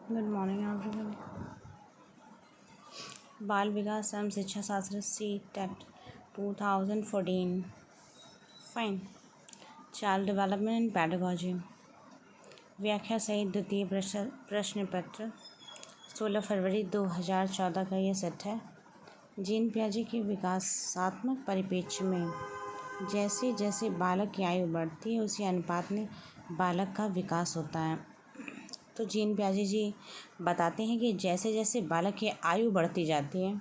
Good morning everyone. बाल विकास एवं शिक्षा शास्त्र C TET 2014। Fine. Child development and pedagogy. व्याख्या सहित द्वितीय प्रश्न पत्र 16 फरवरी 2014 का ये सेट है। जीन पियाजे के विकासात्मक परिप्रेक्ष्य में जैसे जैसे बालक की आयु बढ़ती है उसी अनुपात में बालक का विकास होता है। तो जीन पियाजे जी बताते हैं कि जैसे जैसे बालक की आयु बढ़ती जाती है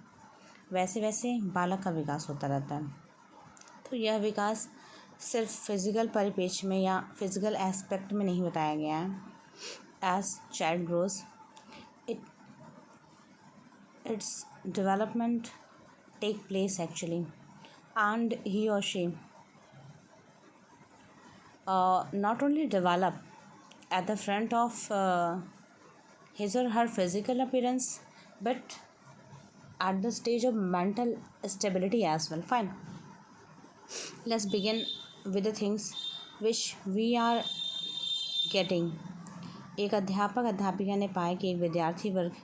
वैसे वैसे बालक का विकास होता रहता है। तो यह विकास सिर्फ फिजिकल परिप्रेक्ष्य में या फिजिकल एस्पेक्ट में नहीं बताया गया है। As child grows its development take place actually and he और she not only develop at the front of his or her physical appearance but at the stage of mental stability as well. Fine, let's begin with the things which we are getting. एक अध्यापक अध्यापिका ने पाया कि एक विद्यार्थी वर्ग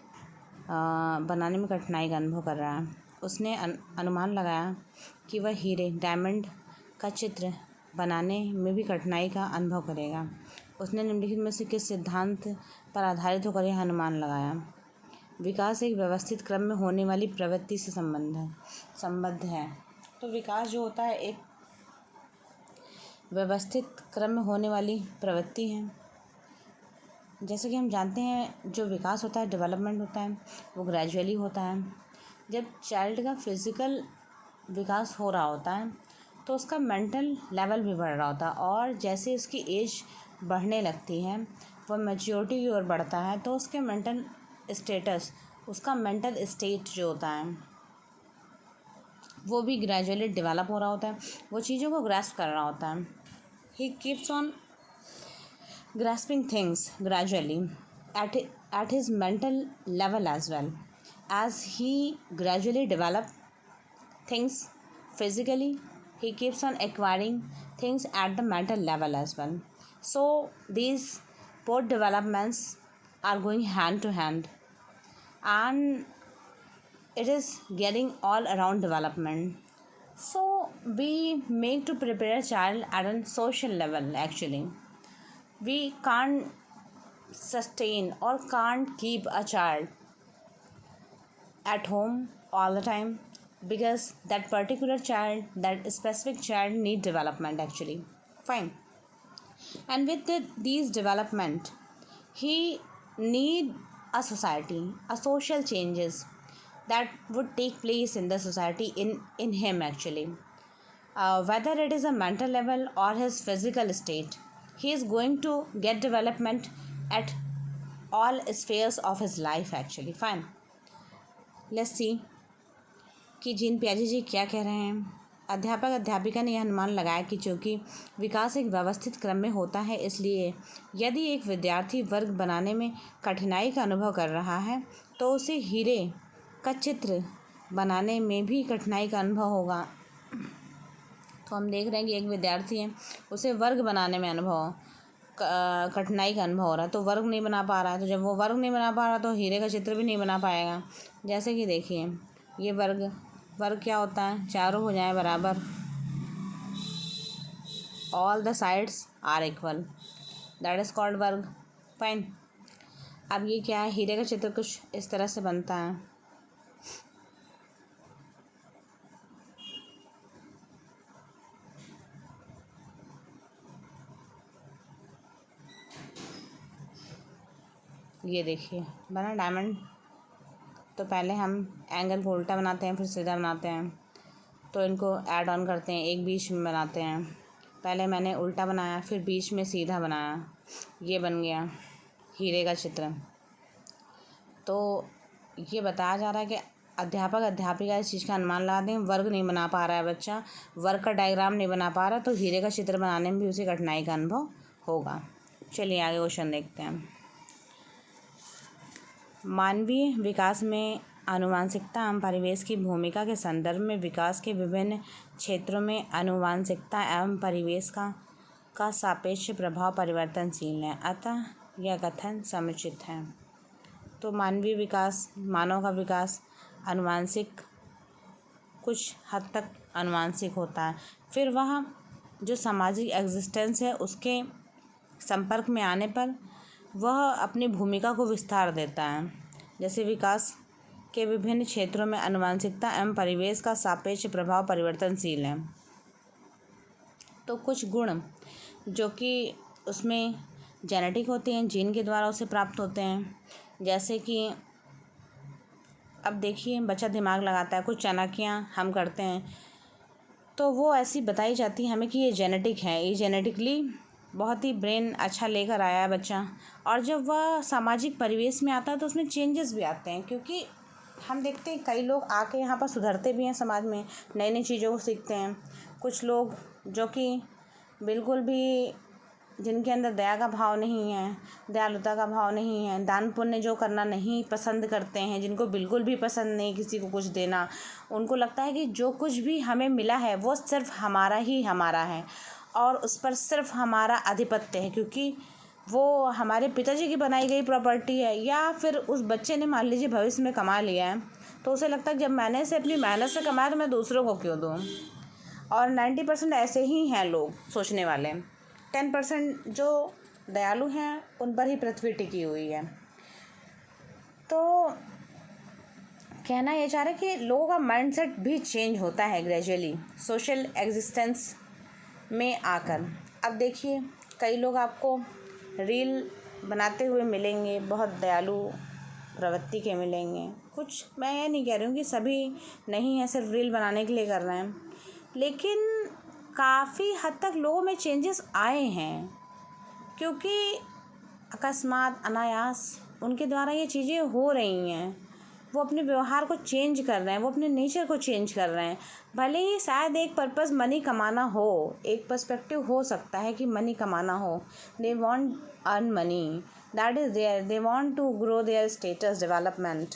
बनाने में कठिनाई का अनुभव कर रहा है। उसने अनुमान लगाया कि वह हीरे डायमंड का चित्र बनाने में भी कठिनाई का अनुभव करेगा। उसने निम्नलिखित में से किस सिद्धांत पर आधारित होकर यह अनुमान लगाया? विकास एक व्यवस्थित क्रम में होने वाली प्रवृत्ति से संबद्ध है। तो विकास जो होता है एक व्यवस्थित क्रम में होने वाली प्रवृत्ति है। जैसे कि हम जानते हैं जो विकास होता है, डेवलपमेंट होता है, वो ग्रेजुअली होता है। जब चाइल्ड का फिजिकल विकास हो रहा होता है तो उसका मेंटल लेवल भी बढ़ रहा होता है, और जैसे उसकी एज बढ़ने लगती है, वह मैच्योरिटी की ओर बढ़ता है, तो उसके मेंटल स्टेटस, उसका मेंटल स्टेट जो होता है वो भी ग्रेजुअली डेवलप हो रहा होता है। वो चीज़ों को ग्रास्प कर रहा होता है। He keeps on grasping things gradually at his mental level as well. As he gradually develops things physically, he keeps on acquiring things at the mental level as well. So these both developments are going hand to hand, and it is getting all around development. So we make to prepare a child at a social level actually. We can't sustain or can't keep a child at home all the time, because that particular child, that specific child need development actually. Fine. And with these development, he need a society, a social changes that would take place in the society in him actually. Whether it is a mental level or his physical state, he is going to get development at all spheres of his life actually. Fine, let's see कि gene पियाजे जी क्या कह रहे हैं। अध्यापक अध्यापिका ने यह अनुमान लगाया कि चूँकि विकास एक व्यवस्थित क्रम में होता है, इसलिए यदि एक विद्यार्थी वर्ग बनाने में कठिनाई का अनुभव कर रहा है तो उसे हीरे का चित्र बनाने में भी कठिनाई का अनुभव होगा। तो हम देख रहे हैं कि एक विद्यार्थी है, उसे वर्ग बनाने में कठिनाई का अनुभव हो रहा है, तो वर्ग नहीं बना पा रहा है। तो जब वो वर्ग नहीं बना पा रहा तो हीरे का चित्र भी नहीं बना पाएगा। जैसे कि देखिए ये वर्ग क्या होता है, चारों भुजाएं बराबर, all the sides are equal, that is called वर्ग। फाइन। अब ये क्या है, हीरे का चित्र कुछ इस तरह से बनता है। ये देखिए बना डायमंड। तो पहले हम एंगल को उल्टा बनाते हैं, फिर सीधा बनाते हैं, तो इनको ऐड ऑन करते हैं, एक बीच में बनाते हैं। पहले मैंने उल्टा बनाया, फिर बीच में सीधा बनाया, ये बन गया हीरे का चित्र। तो ये बताया जा रहा है कि अध्यापक अध्यापिका इस चीज़ का अनुमान लगा दें, वर्ग नहीं बना पा रहा है बच्चा, वर्ग का डायग्राम नहीं बना पा रहा, तो हीरे का चित्र बनाने में भी उसे कठिनाई का अनुभव होगा। चलिए आगे क्वेश्चन देखते हैं। मानवीय विकास में आनुवंशिकता एवं परिवेश की भूमिका के संदर्भ में विकास के विभिन्न क्षेत्रों में आनुवंशिकता एवं परिवेश का सापेक्ष प्रभाव परिवर्तनशील है, अतः यह कथन समुचित है। तो मानवीय विकास, मानव का विकास आनुवांशिक, कुछ हद तक आनुवांशिक होता है। फिर वह जो सामाजिक एग्जिस्टेंस है उसके संपर्क में आने पर वह अपनी भूमिका को विस्तार देता है। जैसे विकास के विभिन्न क्षेत्रों में आनुवांशिकता एवं परिवेश का सापेक्ष प्रभाव परिवर्तनशील है। तो कुछ गुण जो कि उसमें जेनेटिक होते हैं, जीन के द्वारा उसे प्राप्त होते हैं। जैसे कि अब देखिए बच्चा दिमाग लगाता है, कुछ चालाकियाँ हम करते हैं तो वो ऐसी बताई जाती है हमें कि ये जेनेटिक है, ये जेनेटिकली बहुत ही ब्रेन अच्छा लेकर आया है बच्चा। और जब वह सामाजिक परिवेश में आता है तो उसमें चेंजेस भी आते हैं, क्योंकि हम देखते हैं कई लोग आके यहाँ पर सुधरते भी हैं, समाज में नई नई चीज़ों को सीखते हैं। कुछ लोग जो कि बिल्कुल भी, जिनके अंदर दया का भाव नहीं है, दयालुता का भाव नहीं है, दान पुण्य जो करना नहीं पसंद करते हैं, जिनको बिल्कुल भी पसंद नहीं किसी को कुछ देना, उनको लगता है कि जो कुछ भी हमें मिला है वो सिर्फ हमारा ही हमारा है और उस पर सिर्फ हमारा आधिपत्य है, क्योंकि वो हमारे पिताजी की बनाई गई प्रॉपर्टी है। या फिर उस बच्चे ने मान लीजिए भविष्य में कमा लिया है तो उसे लगता है जब मैंने से अपनी मेहनत से कमाया तो मैं दूसरों को क्यों दूँ। और 90% ऐसे ही हैं लोग सोचने वाले, 10% जो दयालु हैं उन पर ही पृथ्वी टिकी हुई है। तो कहना ये चाह रहे कि लोगों का माइंडसेट भी चेंज होता है ग्रेजुअली सोशल एग्जिस्टेंस में आकर। अब देखिए कई लोग आपको रील बनाते हुए मिलेंगे, बहुत दयालु प्रवृत्ति के मिलेंगे। कुछ, मैं ये नहीं कह रही हूँ कि सभी नहीं है सिर्फ रील बनाने के लिए कर रहे हैं, लेकिन काफ़ी हद तक लोगों में चेंजेस आए हैं, क्योंकि अकस्मात अनायास उनके द्वारा ये चीज़ें हो रही हैं। वो अपने व्यवहार को चेंज कर रहे हैं, वो अपने नेचर को चेंज कर रहे हैं। भले ही शायद एक पर्पस मनी कमाना हो, एक पर्सपेक्टिव हो सकता है कि मनी कमाना हो, they want earn money, that is their, they want to grow their status development.